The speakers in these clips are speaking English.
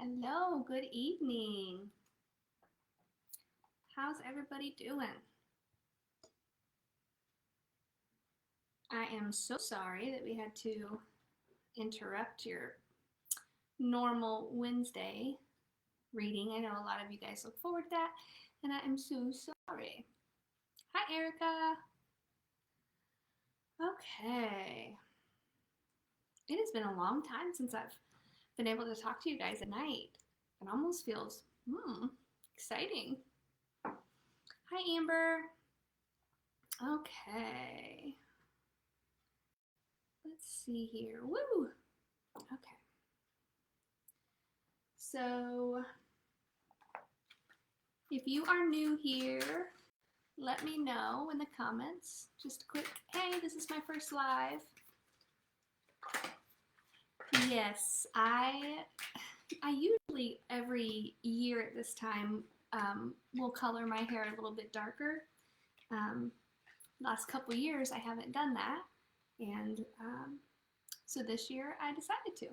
Hello, good evening. How's everybody doing? I am so sorry that we had to interrupt your normal Wednesday reading. I know a lot of you guys look forward to that, and I am so sorry. Hi, Erica. Okay. It has been a long time since I've been able to talk to you guys at night. It almost feels, exciting. Hi, Amber. Okay. Let's see here. Woo! Okay. So, if you are new here, let me know in the comments. Just a quick, hey, this is my first live. Yes, I usually every year at this time will color my hair a little bit darker. Last couple years I haven't done that, and so this year I decided to.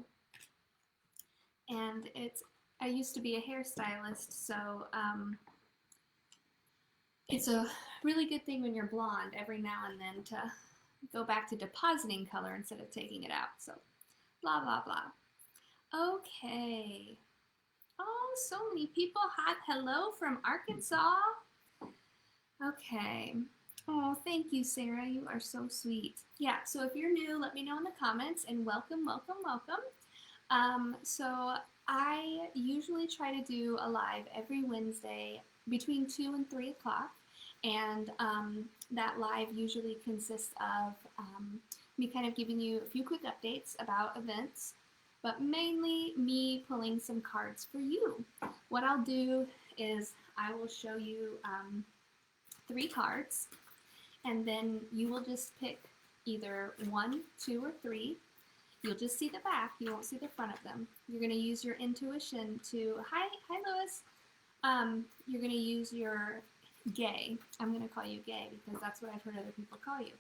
And I used to be a hairstylist, so it's a really good thing when you're blonde every now and then to go back to depositing color instead of taking it out. So blah, blah, blah. Okay. Oh, so many people. Hi, hello from Arkansas. Okay. Oh, thank you, Sarah. You are so sweet. Yeah, so if you're new, let me know in the comments, and welcome, welcome, welcome. So I usually try to do a live every Wednesday between 2 and 3 o'clock, and that live usually consists of me kind of giving you a few quick updates about events, but mainly me pulling some cards for you. What I'll do is I will show you 3 cards, and then you will just pick either 1, 2, or 3. You'll just see the back. You won't see the front of them. You're going to use your intuition to, hi Lewis. You're going to use your gay. I'm going to call you gay because that's what I've heard other people call you.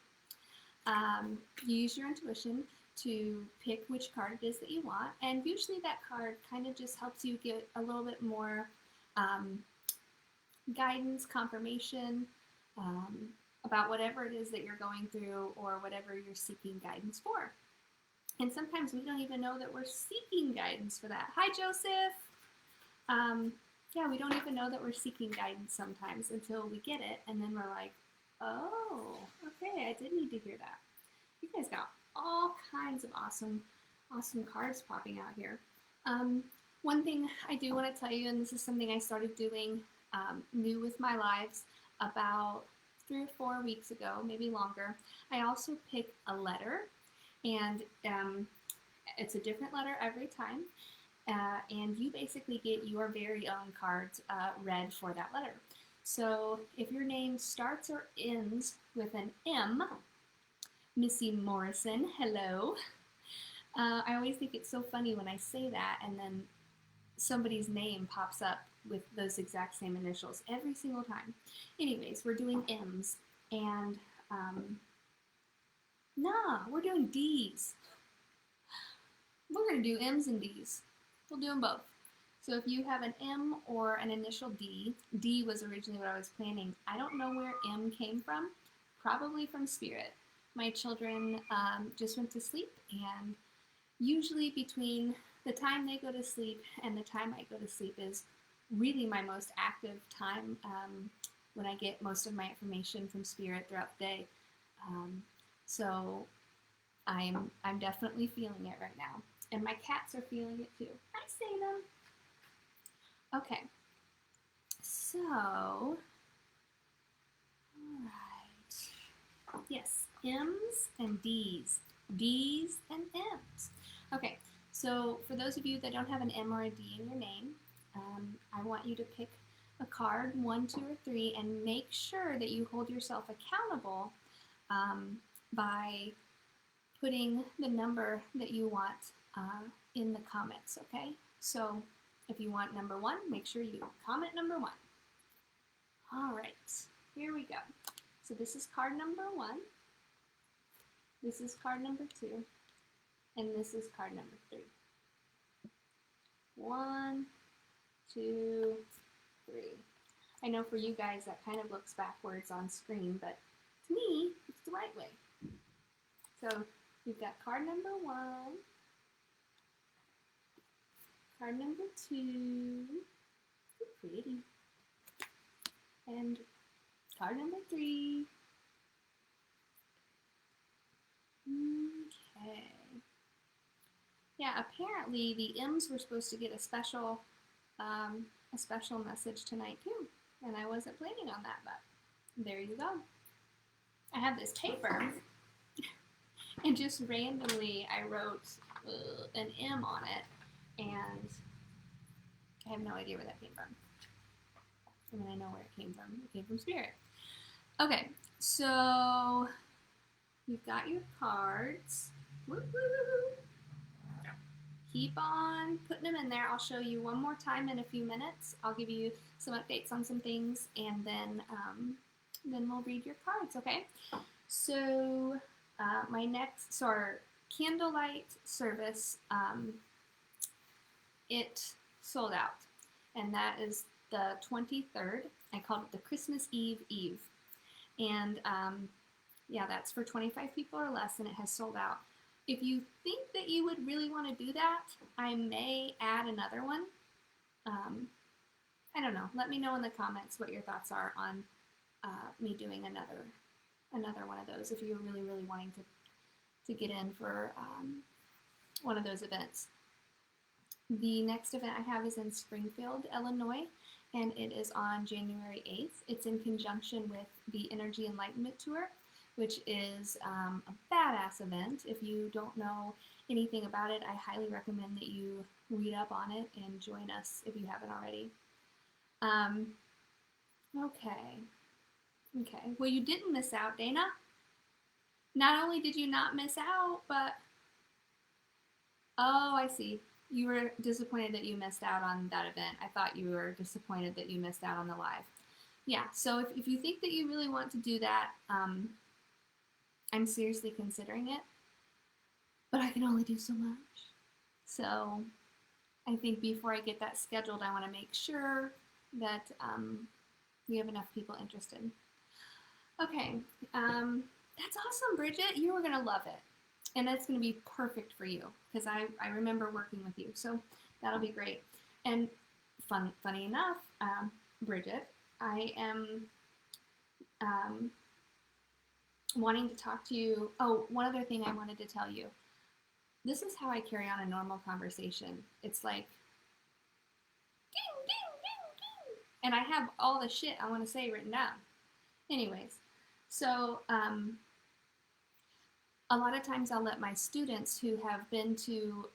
You use your intuition to pick which card it is that you want, and usually that card kind of just helps you get a little bit more guidance, confirmation about whatever it is that you're going through or whatever you're seeking guidance for. And sometimes we don't even know that we're seeking guidance for that. Hi, Joseph. Yeah, we don't even know that we're seeking guidance sometimes until we get it, and then we're like, oh, okay, I did need to hear that. You guys got all kinds of awesome cards popping out here. One thing I do want to tell you, and this is something I started doing new with my lives about 3 or 4 weeks ago, maybe longer. I also pick a letter, and it's a different letter every time, and you basically get your very own cards read for that letter. So if your name starts or ends with an M, Missy Morrison, hello. I always think it's so funny when I say that and then somebody's name pops up with those exact same initials every single time. Anyways, we're doing M's, and we're doing D's. We're going to do M's and D's. We'll do them both. So if you have an M or an initial D, D was originally what I was planning. I don't know where M came from. Probably from Spirit. My children just went to sleep, and usually between the time they go to sleep and the time I go to sleep is really my most active time when I get most of my information from Spirit throughout the day. So I'm definitely feeling it right now. And my cats are feeling it too. Hi, Salem. Okay. So, all right. Yes, M's and D's. D's and M's. Okay, so for those of you that don't have an M or a D in your name, I want you to pick a card, 1, 2, or 3, and make sure that you hold yourself accountable by putting the number that you want in the comments, okay? So if you want number 1, make sure you comment number 1. All right, here we go. So this is card number 1. This is card number 2. And this is card number 3. 1, 2, 3. I know for you guys that kind of looks backwards on screen, but to me, it's the right way. So you've got card number 1, card number 2, pretty, and card number 3. Okay. Yeah, apparently the M's were supposed to get a special message tonight too, and I wasn't planning on that, but there you go. I have this paper, and just randomly I wrote an M on it, and I have no idea where that came from. I mean, I know where it came from. It came from Spirit. Okay, so you've got your cards. Woo-hoo. Keep on putting them in there. I'll show you one more time in a few minutes. I'll give you some updates on some things, and then we'll read your cards, okay? So our candlelight service, it sold out, and that is the 23rd. I called it the Christmas Eve. And yeah, that's for 25 people or less, and it has sold out. If you think that you would really want to do that, I may add another one. I don't know. Let me know in the comments what your thoughts are on me doing another one of those if you're really, really wanting to get in for one of those events. The next event I have is in Springfield, Illinois, and it is on January 8th. It's in conjunction with the Energy Enlightenment Tour, which is a badass event. If you don't know anything about it, I highly recommend that you read up on it and join us if you haven't already. Okay. Well, you didn't miss out, Dana. Not only did you not miss out, but... Oh, I see. You were disappointed that you missed out on that event. I thought you were disappointed that you missed out on the live. Yeah, so if you think that you really want to do that, I'm seriously considering it, but I can only do so much. So I think before I get that scheduled, I want to make sure that we have enough people interested. Okay, that's awesome, Bridget. You are going to love it. And that's going to be perfect for you because I remember working with you. So that'll be great. And funny enough, Bridget, I am wanting to talk to you. Oh, one other thing I wanted to tell you. This is how I carry on a normal conversation. It's like, ding, ding, ding, ding. And I have all the shit I want to say written down. Anyways, so a lot of times I'll let my students who have been to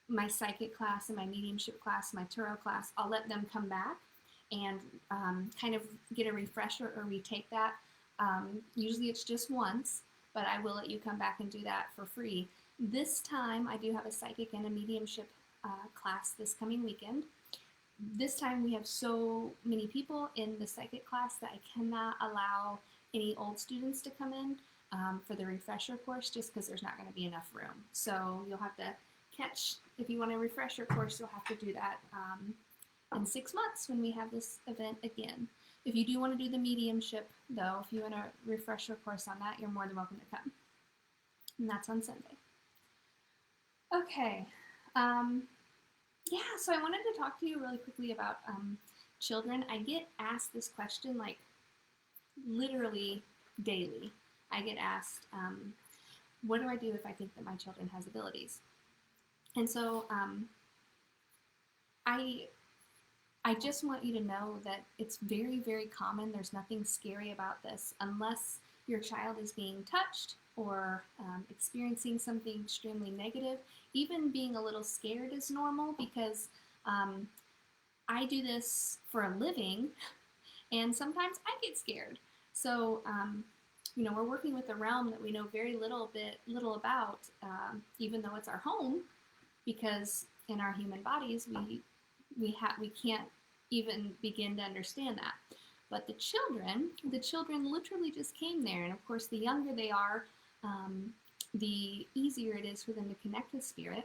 my psychic class and my mediumship class, my tarot class, I'll let them come back and kind of get a refresher or retake that. Usually it's just once, but I will let you come back and do that for free. This time I do have a psychic and a mediumship class this coming weekend. This time we have so many people in the psychic class that I cannot allow any old students to come in for the refresher course just because there's not going to be enough room. So you'll have to catch, if you want a refresher course, you'll have to do that in 6 months when we have this event again. If you do want to do the mediumship, though, if you want a refresher course on that, you're more than welcome to come. And that's on Sunday. Okay. Yeah, so I wanted to talk to you really quickly about children. I get asked this question like literally daily. I get asked, what do I do if I think that my children has abilities? And so I just want you to know that it's very, very common. There's nothing scary about this unless your child is being touched or experiencing something extremely negative. Even being a little scared is normal because I do this for a living and sometimes I get scared. So, you know, we're working with a realm that we know very little about, even though it's our home, because in our human bodies, we can't even begin to understand that. But the children literally just came there. And of course, the younger they are, the easier it is for them to connect with spirit.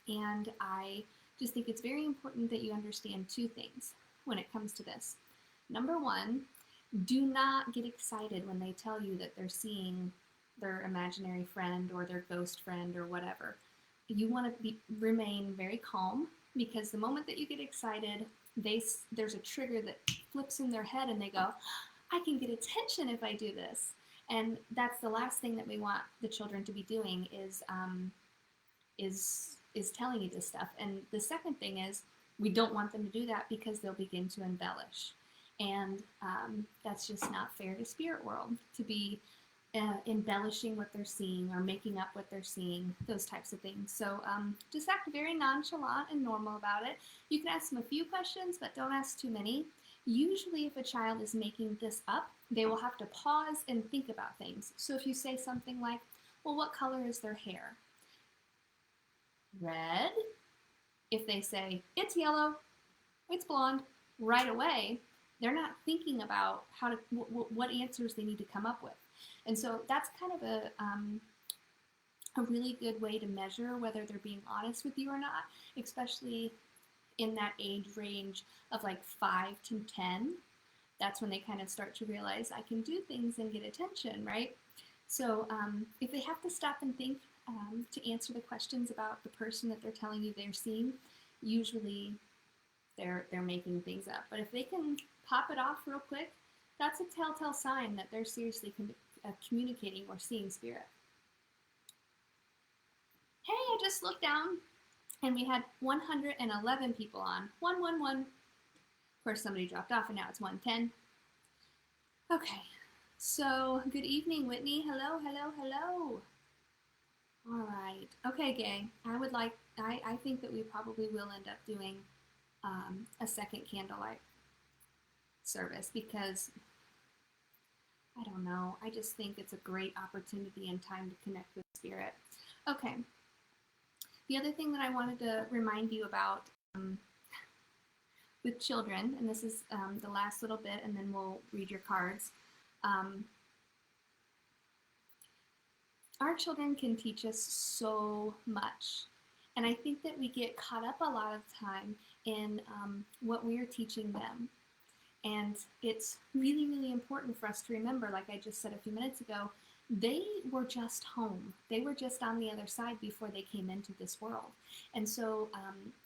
And I just think it's very important that you understand two things when it comes to this. Number one, do not get excited when they tell you that they're seeing their imaginary friend or their ghost friend or whatever. You want to remain very calm, because the moment that you get excited, there's a trigger that flips in their head and they go, I can get attention if I do this. And that's the last thing that we want the children to be doing is telling you this stuff. And the second thing is, we don't want them to do that, because they'll begin to embellish. And that's just not fair to spirit world, to be embellishing what they're seeing or making up what they're seeing, those types of things. So just act very nonchalant and normal about it. You can ask them a few questions, but don't ask too many. Usually if a child is making this up, they will have to pause and think about things. So if you say something like, well, what color is their hair? Red. If they say, it's yellow, it's blonde, right away, they're not thinking about how to what answers they need to come up with. And so that's kind of a really good way to measure whether they're being honest with you or not, especially in that age range of like 5 to 10. That's when they kind of start to realize, I can do things and get attention, right? So if they have to stop and think to answer the questions about the person that they're telling you they're seeing, usually they're making things up. But if they can pop it off real quick, that's a telltale sign that they're seriously communicating or seeing spirit. Hey, I just looked down and we had 111 people on. 111. Of course, somebody dropped off and now it's 110. Okay, so good evening, Whitney. Hello, hello, hello. All right. Okay, gang. I think that we probably will end up doing a second candlelight service, because I don't know, I just think it's a great opportunity and time to connect with spirit. Okay, the other thing that I wanted to remind you about with children, and this is the last little bit and then we'll read your cards. Our children can teach us so much. And I think that we get caught up a lot of time in what we're teaching them. And it's really, really important for us to remember, like I just said a few minutes ago, they were just home. They were just on the other side before they came into this world. And so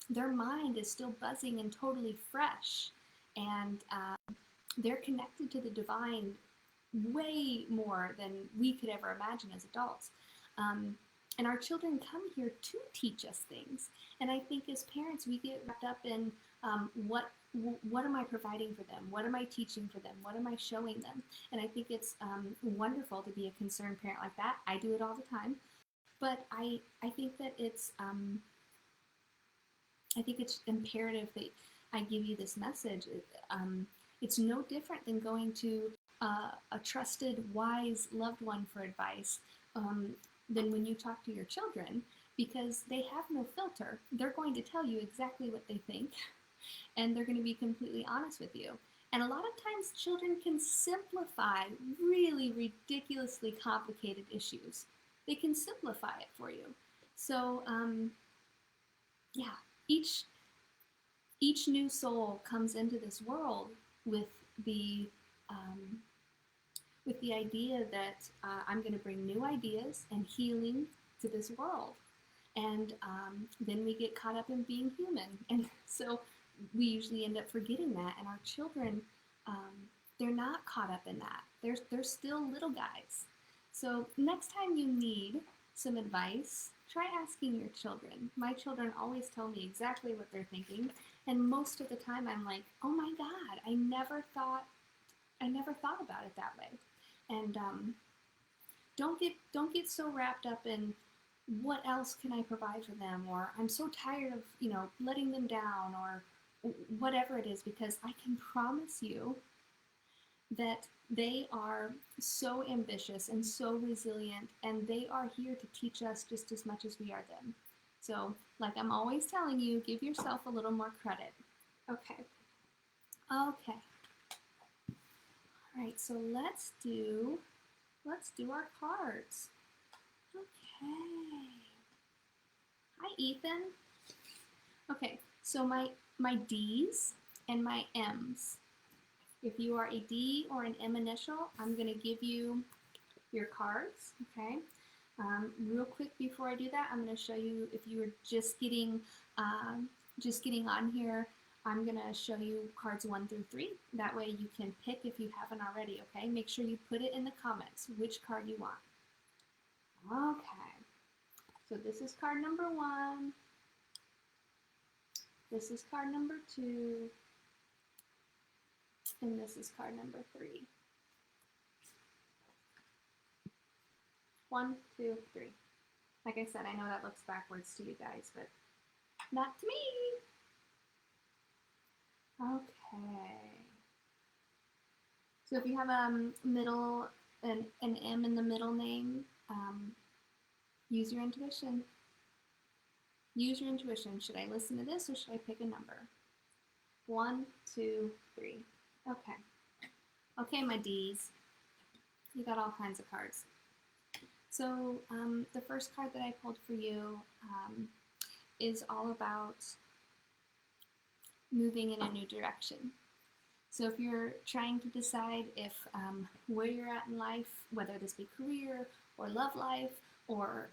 their mind is still buzzing and totally fresh. And they're connected to the divine way more than we could ever imagine as adults. And our children come here to teach us things. And I think as parents, we get wrapped up in what am I providing for them? What am I teaching for them? What am I showing them? And I think it's wonderful to be a concerned parent like that. I do it all the time. But I think that it's imperative that I give you this message. It's no different than going to a trusted, wise, loved one for advice than when you talk to your children, because they have no filter. They're going to tell you exactly what they think, and they're going to be completely honest with you. And a lot of times children can simplify really ridiculously complicated issues. They can simplify it for you. So yeah, each new soul comes into this world with the idea that I'm going to bring new ideas and healing to this world. And then we get caught up in being human. And so we usually end up forgetting that. And our children, they're not caught up in that. They're still little guys. So next time you need some advice, try asking your children. My children always tell me exactly what they're thinking. And most of the time I'm like, oh my God, I never thought about it that way. And don't get so wrapped up in what else can I provide for them, or I'm so tired of letting them down, or whatever it is, because I can promise you that they are so ambitious and so resilient, and they are here to teach us just as much as we are them. So, like I'm always telling you, give yourself a little more credit. Okay. All right, so let's do our cards. Okay. Hi, Ethan. Okay, so my D's and my M's. If you are a D or an M initial, I'm going to give you your cards, okay? Real quick before I do that, I'm going to show you if you were just getting on here. I'm going to show you cards 1 through 3. That way you can pick if you haven't already, okay? Make sure you put it in the comments which card you want. Okay, so this is card number 1. This is card number 2. And this is card number 3. 1, 2, 3. Like I said, I know that looks backwards to you guys, but not to me. Okay. So if you have an M in the middle name, use your intuition. Use your intuition. Should I listen to this or should I pick a number? 1, 2, 3. Okay. Okay, my D's. You got all kinds of cards. So the first card that I pulled for you is all about moving in a new direction. So if you're trying to decide if where you're at in life, whether this be career or love life or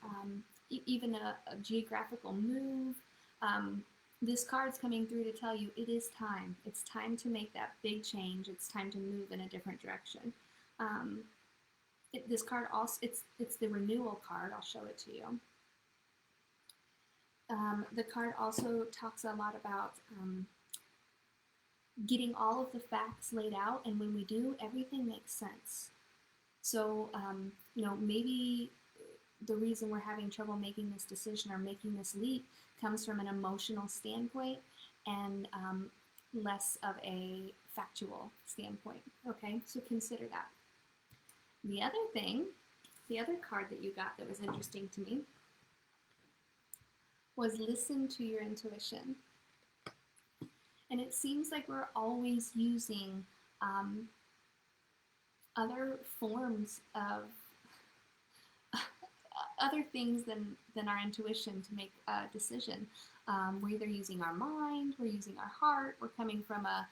even a geographical move, this card's coming through to tell you it is time. It's time to make that big change. It's time to move in a different direction. This card also, it's the renewal card. I'll show it to you. The card also talks a lot about getting all of the facts laid out, and when we do, everything makes sense. So, maybe the reason we're having trouble making this decision or making this leap comes from an emotional standpoint and less of a factual standpoint. Okay, so consider that. The other thing, the other card that you got that was interesting to me was listen to your intuition. And it seems like we're always using other forms of other things than our intuition to make a decision. We're either using our mind, we're using our heart, we're coming from a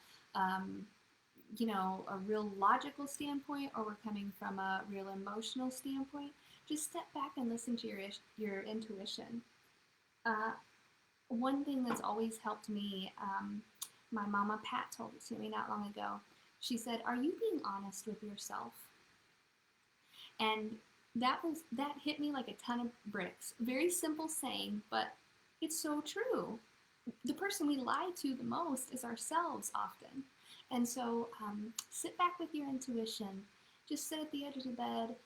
real logical standpoint, or we're coming from a real emotional standpoint. Just step back and listen to your intuition. One thing that's always helped me, my mama Pat told it to me not long ago. She said, "Are you being honest with yourself?" And that hit me like a ton of bricks. Very simple saying, but it's so true. The person we lie to the most is ourselves often. And so sit back with your intuition. Just sit at the edge of the bed,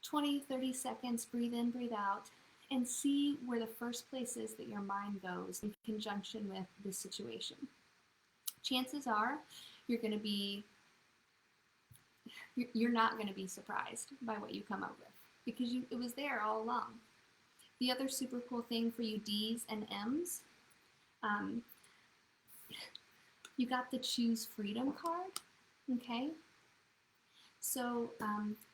20, 30 seconds, breathe in, breathe out, and see where the first place is that your mind goes in conjunction with this situation. Chances are you're not going to be surprised by what you come up with, because it was there all along. The other super cool thing for you D's and M's, you got the Choose Freedom card, okay? So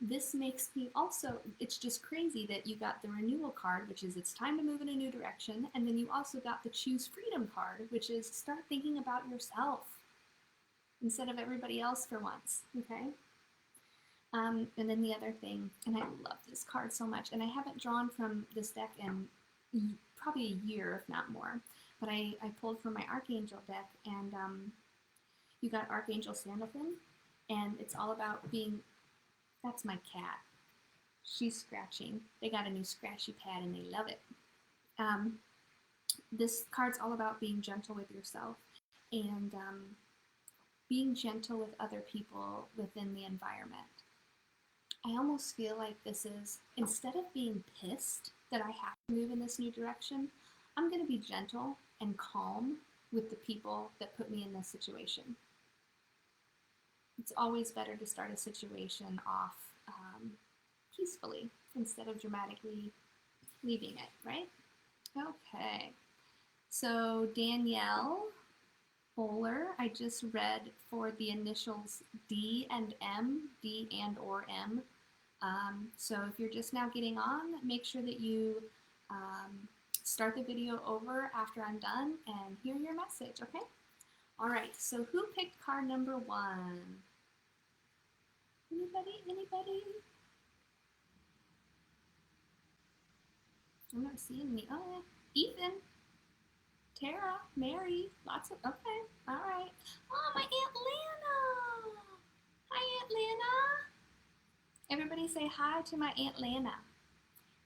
this makes me also, it's just crazy that you got the renewal card, which is it's time to move in a new direction, and then you also got the Choose Freedom card, which is start thinking about yourself instead of everybody else for once, okay? And then the other thing, and I love this card so much, and I haven't drawn from this deck in probably a year, if not more, but I pulled from my Archangel deck, and you got Archangel Sandalphon, and it's all about being, that's my cat. She's scratching. They got a new scratchy pad, and they love it. This card's all about being gentle with yourself, and being gentle with other people within the environment. I almost feel like this is, instead of being pissed that I have to move in this new direction, I'm going to be gentle and calm with the people that put me in this situation. It's always better to start a situation off peacefully instead of dramatically leaving it, right? Okay. So Danielle Bowler, I just read for the initials D and M, D and or M. So if you're just now getting on, make sure that you start the video over after I'm done and hear your message, okay? All right, so who picked card number 1? Anybody? I'm not seeing any. Oh, yeah. Ethan, Tara, Mary, lots of, okay, all right. Oh, my Aunt Lana. Hi, Aunt Lana. Everybody say hi to my Aunt Lana.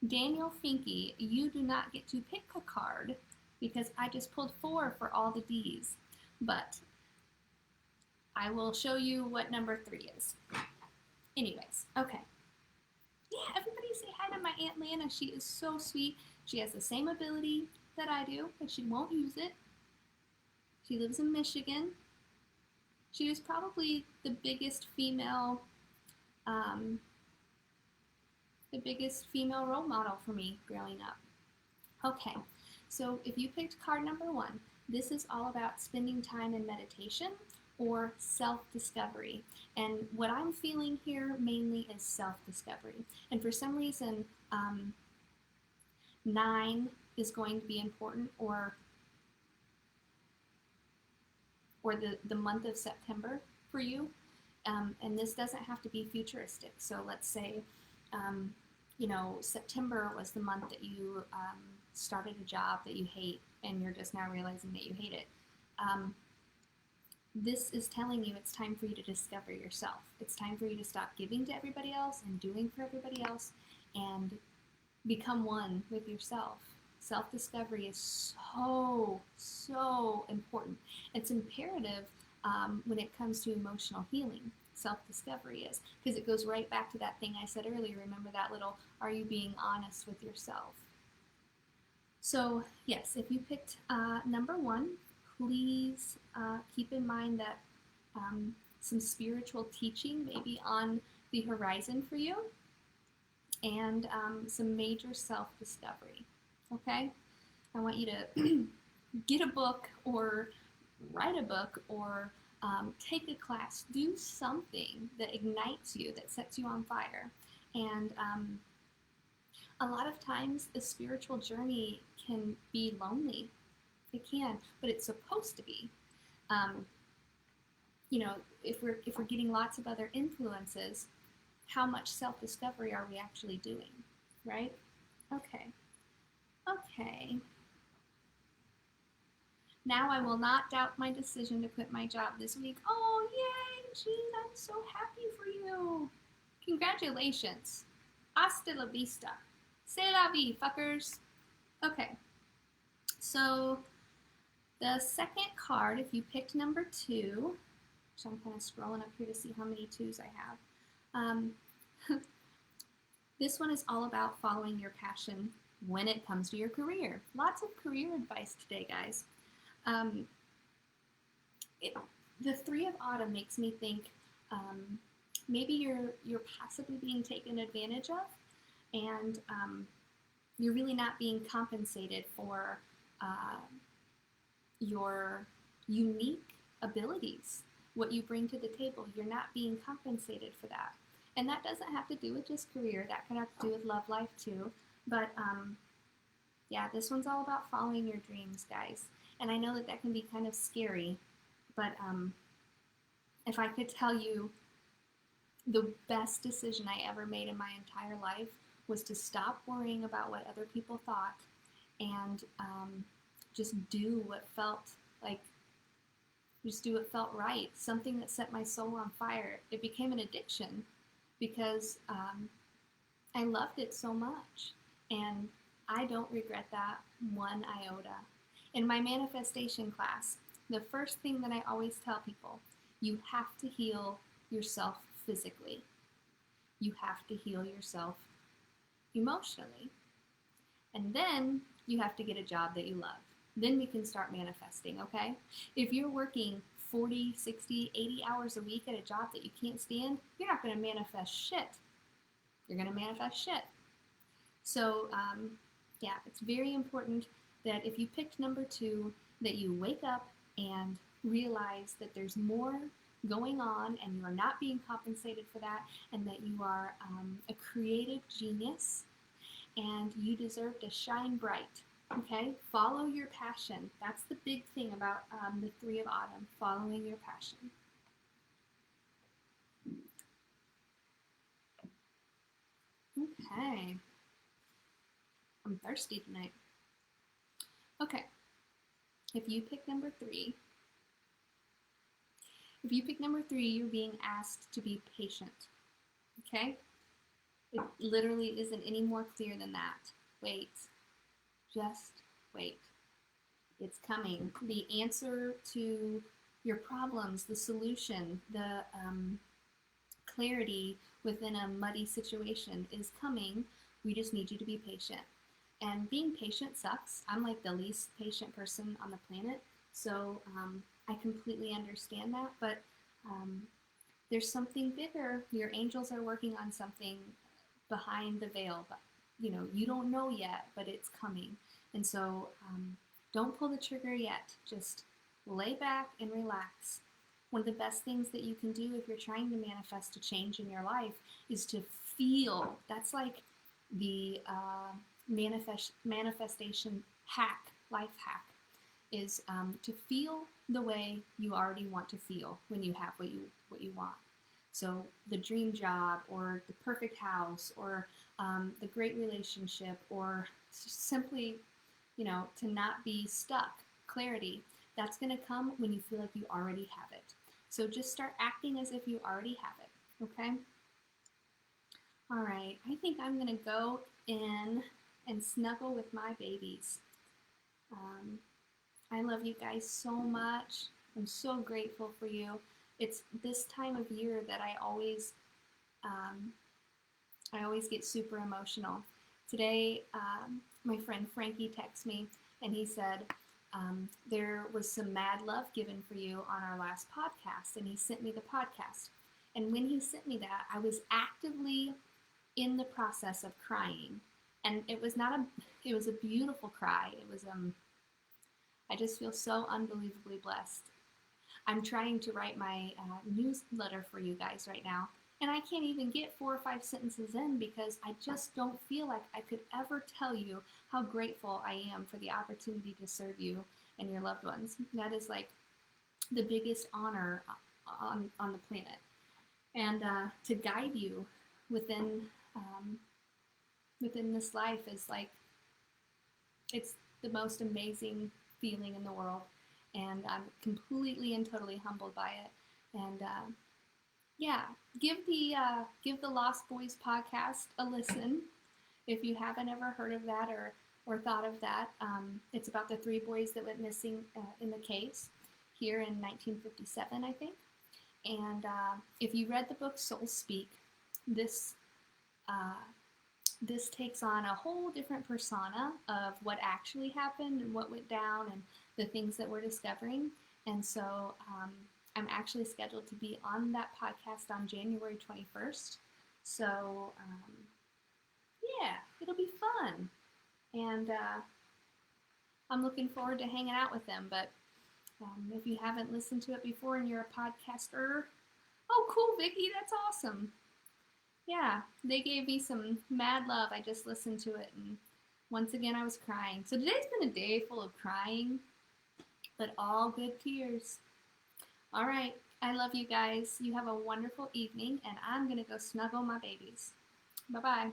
Daniel Finke, you do not get to pick a card because I just pulled 4 for all the D's, but I will show you what number 3 is. Anyways, okay. Yeah, everybody say hi to my Aunt Lana. She is so sweet. She has the same ability that I do, but she won't use it. She lives in Michigan. She was probably the biggest female role model for me growing up. Okay, so if you picked card number 1, this is all about spending time in meditation or self-discovery. And what I'm feeling here mainly is self-discovery. And for some reason, 9 is going to be important, or the month of September for you. And this doesn't have to be futuristic. So let's say, September was the month that you started a job that you hate and you're just now realizing that you hate it. This is telling you it's time for you to discover yourself. It's time for you to stop giving to everybody else and doing for everybody else and become one with yourself. Self-discovery is so important. It's imperative when it comes to emotional healing. Self-discovery is, because it goes right back to that thing I said earlier. Remember that little, are you being honest with yourself? So yes, if you picked number 1, please keep in mind that some spiritual teaching may be on the horizon for you, and some major self-discovery, okay? I want you to get a book or write a book or take a class. Do something that ignites you, that sets you on fire. And a lot of times a spiritual journey can be lonely. It can, but it's supposed to be. If we're getting lots of other influences, how much self-discovery are we actually doing, right? Okay. Now I will not doubt my decision to quit my job this week. Oh, yay, Jean, I'm so happy for you. Congratulations. Hasta la vista. C'est la vie, fuckers. Okay. So the second card, if you picked number 2, so I'm kind of scrolling up here to see how many 2s I have. This one is all about following your passion when it comes to your career. Lots of career advice today, guys. The 3 of Autumn makes me think maybe you're possibly being taken advantage of, and you're really not being compensated for your unique abilities, what you bring to the table. You're not being compensated for that. And that doesn't have to do with just career. That can have to do with love life too. But yeah, this one's all about following your dreams, guys. And I know that can be kind of scary, but if I could tell you the best decision I ever made in my entire life was to stop worrying about what other people thought and just do what felt right, something that set my soul on fire. It became an addiction because I loved it so much, and I don't regret that one iota. In my manifestation class, the first thing that I always tell people, you have to heal yourself physically. You have to heal yourself emotionally. And then you have to get a job that you love. Then we can start manifesting, okay? If you're working 40, 60, 80 hours a week at a job that you can't stand, you're not going to manifest shit. You're going to manifest shit. So, yeah, it's very important that if you picked number 2, that you wake up and realize that there's more going on and you are not being compensated for that, and that you are a creative genius and you deserve to shine bright. Okay, follow your passion. That's the big thing about the Three of Autumn, following your passion. Okay, I'm thirsty tonight. Okay, if you pick number three, you're being asked to be patient. Okay? It literally isn't any more clear than that. Wait. Just wait. It's coming. The answer to your problems, the solution, the clarity within a muddy situation is coming. We just need you to be patient. And being patient sucks. I'm like the least patient person on the planet. So I completely understand that. But there's something bigger. Your angels are working on something behind the veil. But, you don't know yet, but it's coming. And so don't pull the trigger yet. Just lay back and relax. One of the best things that you can do if you're trying to manifest a change in your life is to feel. That's like the manifestation hack, life hack, is to feel the way you already want to feel when you have what you want. So the dream job, or the perfect house, or the great relationship, or simply, to not be stuck. Clarity. That's going to come when you feel like you already have it. So just start acting as if you already have it. Okay? All right. I think I'm going to go in and snuggle with my babies. I love you guys so much. I'm so grateful for you. It's this time of year that I always get super emotional. Today, my friend Frankie texted me and he said, there was some mad love given for you on our last podcast, and he sent me the podcast. And when he sent me that, I was actively in the process of crying. And it was a beautiful cry. It was, I just feel so unbelievably blessed. I'm trying to write my newsletter for you guys right now, and I can't even get 4 or 5 sentences in because I just don't feel like I could ever tell you how grateful I am for the opportunity to serve you and your loved ones. That is like the biggest honor on the planet. And to guide you within this life is like, it's the most amazing feeling in the world. And I'm completely and totally humbled by it. And yeah, give the Lost Boys podcast a listen if you haven't ever heard of that or thought of that. It's about the 3 boys that went missing in the case here in 1957, I think. And if you read the book Soul Speak, this takes on a whole different persona of what actually happened and what went down and the things that we're discovering. And so I'm actually scheduled to be on that podcast on January 21st. So yeah, it'll be fun. And I'm looking forward to hanging out with them. But if you haven't listened to it before and you're a podcaster, oh cool, Vicki, that's awesome. Yeah, they gave me some mad love. I just listened to it, and once again I was crying. So today's been a day full of crying, but all good tears. All right, I love you guys. You have a wonderful evening, and I'm going to go snuggle my babies. Bye-bye.